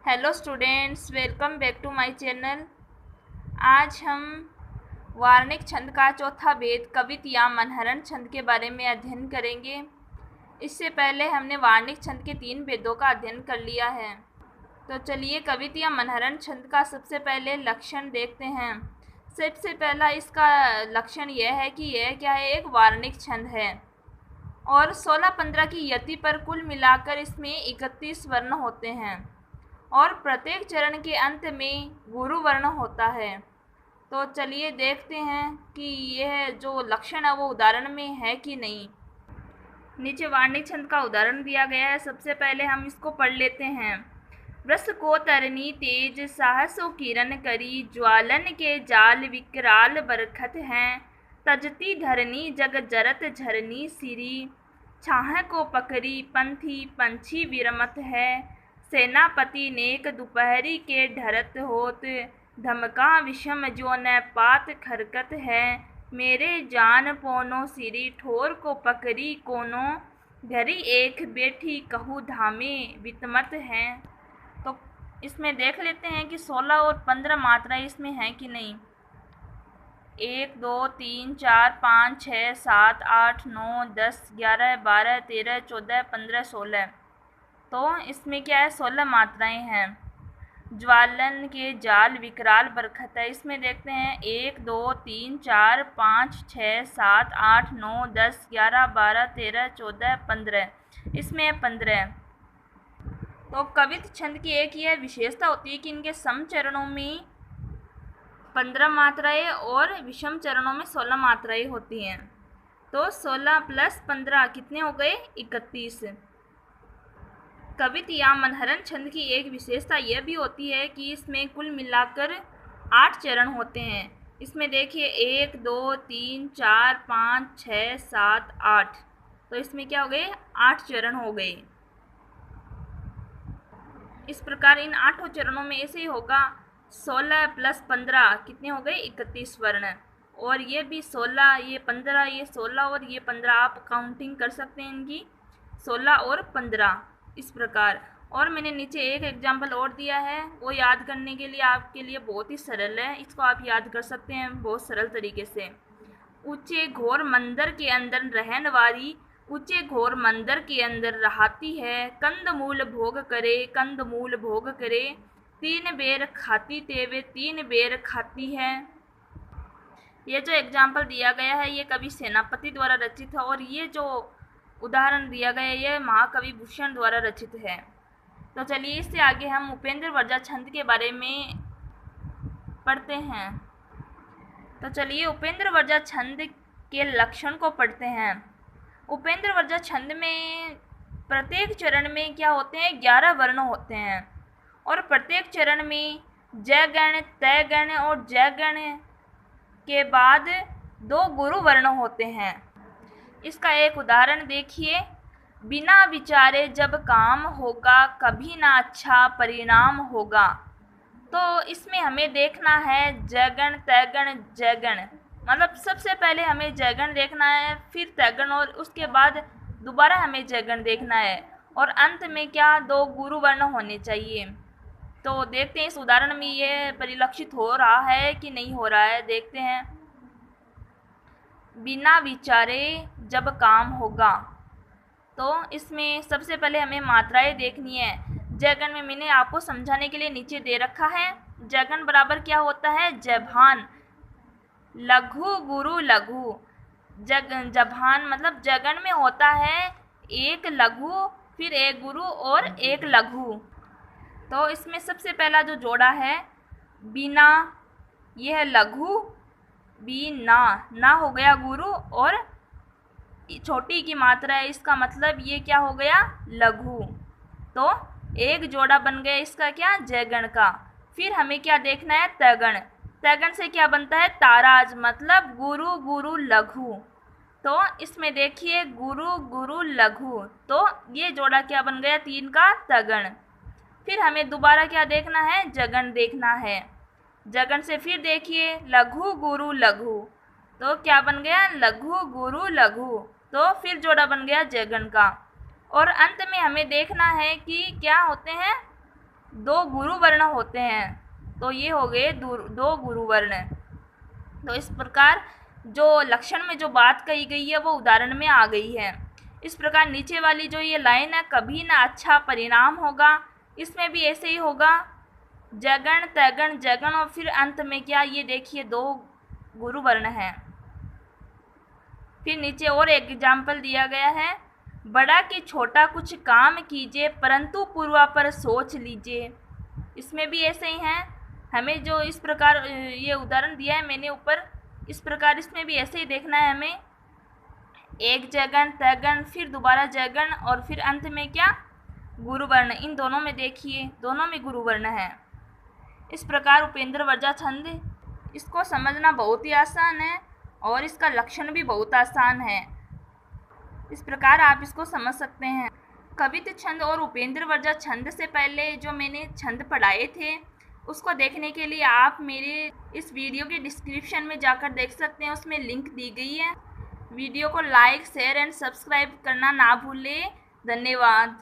Hello students, welcome back to my channel. आज हम वार्णिक छंद का चौथा भेद कवित या मनहरण छंद के बारे में अध्ययन करेंगे। इससे पहले हमने वार्णिक छंद के 3 भेदों का अध्ययन कर लिया है। तो चलिए कवित या मनहरण छंद का सबसे पहले लक्षण देखते हैं। सबसे पहला इसका लक्षण यह है कि यह क्या है, एक वार्णिक छंद है और 16-15 की यति पर कुल मिलाकर इसमें 31 वर्ण होते हैं और प्रत्येक चरण के अंत में गुरु वर्ण होता है। तो चलिए देखते हैं कि यह जो लक्षण है वो उदाहरण में है कि नहीं। नीचे वार्णिक छंद का उदाहरण दिया गया है। सबसे पहले हम इसको पढ़ लेते हैं। वृष को तरनी तेज साहसो किरण करी, ज्वालन के जाल विकराल बरखत हैं। तजती धरनी जग जरत झरनी सिरी, छाह को पकड़ी पंथी पंछी विरमत है। सेनापति नेक दोपहरी के ढरत होत, धमका विषम जो न पात खरकत है। मेरे जान पोनो सिरी ठोर को पकड़ी कोनो, घरी एक बैठी कहू धामे वितमत हैं। तो इसमें देख लेते हैं कि 16 और 15 मात्राएं इसमें हैं कि नहीं। 1 2 3 4 5 6 7 8 9 10 11 12 13 14 15 16। तो इसमें क्या है, 16 मात्राएं हैं। ज्वालन के जाल विकराल बरखत है। इसमें देखते हैं 1 2 3 4 5 6 7 8 9 10 11 12 13 14 15। इसमें 15। तो कवित छंद की एक यह विशेषता होती है कि इनके सम चरणों में 15 मात्राएं और विषम चरणों में 16 मात्राएं होती हैं। तो 16 + 15 कितने हो गए, 31। कवित या मनहरण छंद की एक विशेषता यह भी होती है कि इसमें कुल मिलाकर 8 चरण होते हैं। इसमें देखिए 1 2 3 4 5 6 7 8। तो इसमें क्या हो गए, 8 चरण हो गए। इस प्रकार इन 8 चरणों में ऐसे ही होगा। 16 + 15 कितने हो गए, 31 वर्ण। और ये भी 16, ये 15, ये 16 और ये 15, आप काउंटिंग कर सकते हैं इनकी, 16 और 15 इस प्रकार। और मैंने नीचे एक एग्जाम्पल और दिया है, वो याद करने के लिए आपके लिए बहुत ही सरल है। इसको आप याद कर सकते हैं बहुत सरल तरीके से। ऊंचे घोर मंदिर के अंदर रहन वाली, ऊंचे घोर मंदिर के अंदर रहाती है। कंदमूल भोग करे, कंदमूल भोग करे, 3 बेर खाती तेवे 3 बेर खाती है। ये जो एग्जाम्पल दिया गया है ये कवि सेनापति द्वारा रचित है और ये जो उदाहरण दिया गया है ये महाकवि भूषण द्वारा रचित है। तो चलिए इससे आगे हम उपेंद्र वर्जा छंद के बारे में पढ़ते हैं। तो चलिए उपेंद्र वर्जा छंद के लक्षण को पढ़ते हैं। उपेंद्र वर्जा छंद में प्रत्येक चरण में क्या होते हैं, 11 वर्ण होते हैं और प्रत्येक चरण में जयगण, तयगण और जयगण के बाद 2 गुरु वर्ण होते हैं। इसका एक उदाहरण देखिए। बिना विचारे जब काम होगा, कभी ना अच्छा परिणाम होगा। तो इसमें हमें देखना है जयगण, तयगण, जयगण। मतलब सबसे पहले हमें जयगण देखना है, फिर तयगण और उसके बाद दोबारा हमें जयगण देखना है और अंत में क्या, 2 गुरु वर्ण होने चाहिए। तो देखते हैं इस उदाहरण में ये परिलक्षित हो रहा है कि नहीं हो रहा है, देखते हैं। बिना विचारे जब काम होगा, तो इसमें सबसे पहले हमें मात्राएं देखनी है। जयगण में मैंने आपको समझाने के लिए नीचे दे रखा है। जयगण बराबर क्या होता है, जभान, लघु गुरु लघु। जभान मतलब जयगण में होता है 1 लघु, फिर 1 गुरु और 1 लघु। तो इसमें सबसे पहला जो जोड़ा है बिना, यह लघु, बिना, ना हो गया गुरु और छोटी की मात्रा है, इसका मतलब ये क्या हो गया, लघु। तो एक जोड़ा बन गया इसका क्या, जयगण का। फिर हमें क्या देखना है, तयगण। तयगण से क्या बनता है, ताराज, मतलब गुरु गुरु लघु। तो इसमें देखिए गुरु गुरु लघु, तो ये जोड़ा क्या बन गया, 3 का तयगण। फिर हमें दोबारा क्या देखना है, जगण देखना है। जगण से फिर देखिए लघु गुरु लघु, तो क्या बन गया, लघु गुरु लघु। तो फिर जोड़ा बन गया जयगण का। और अंत में हमें देखना है कि क्या होते हैं, दो गुरु वर्ण होते हैं। तो ये हो गए दो गुरु वर्ण। तो इस प्रकार जो लक्षण में जो बात कही गई है वो उदाहरण में आ गई है। इस प्रकार नीचे वाली जो ये लाइन है, कभी ना अच्छा परिणाम होगा, इसमें भी ऐसे ही होगा, जगण तगण जगण और फिर अंत में क्या, ये देखिए दो गुरु वर्ण हैं। फिर नीचे और एक एग्जाम्पल दिया गया है, बड़ा कि छोटा कुछ काम कीजिए परंतु पूर्वापर सोच लीजिए। इसमें भी ऐसे ही हैं। हमें जो इस प्रकार ये उदाहरण दिया है मैंने ऊपर, इस प्रकार इसमें भी ऐसे ही देखना है हमें, एक जगण तगण फिर दोबारा जगण और फिर अंत में क्या, गुरु वर्ण। इन दोनों में देखिए, दोनों में गुरु वर्ण है। इस प्रकार उपेंद्र वर्जा छंद, इसको समझना बहुत ही आसान है और इसका लक्षण भी बहुत आसान है। इस प्रकार आप इसको समझ सकते हैं। कवित्त छंद और उपेंद्र वर्जा छंद से पहले जो मैंने छंद पढ़ाए थे उसको देखने के लिए आप मेरे इस वीडियो के डिस्क्रिप्शन में जाकर देख सकते हैं, उसमें लिंक दी गई है। वीडियो को लाइक शेयर एंड सब्सक्राइब करना ना भूलें। धन्यवाद।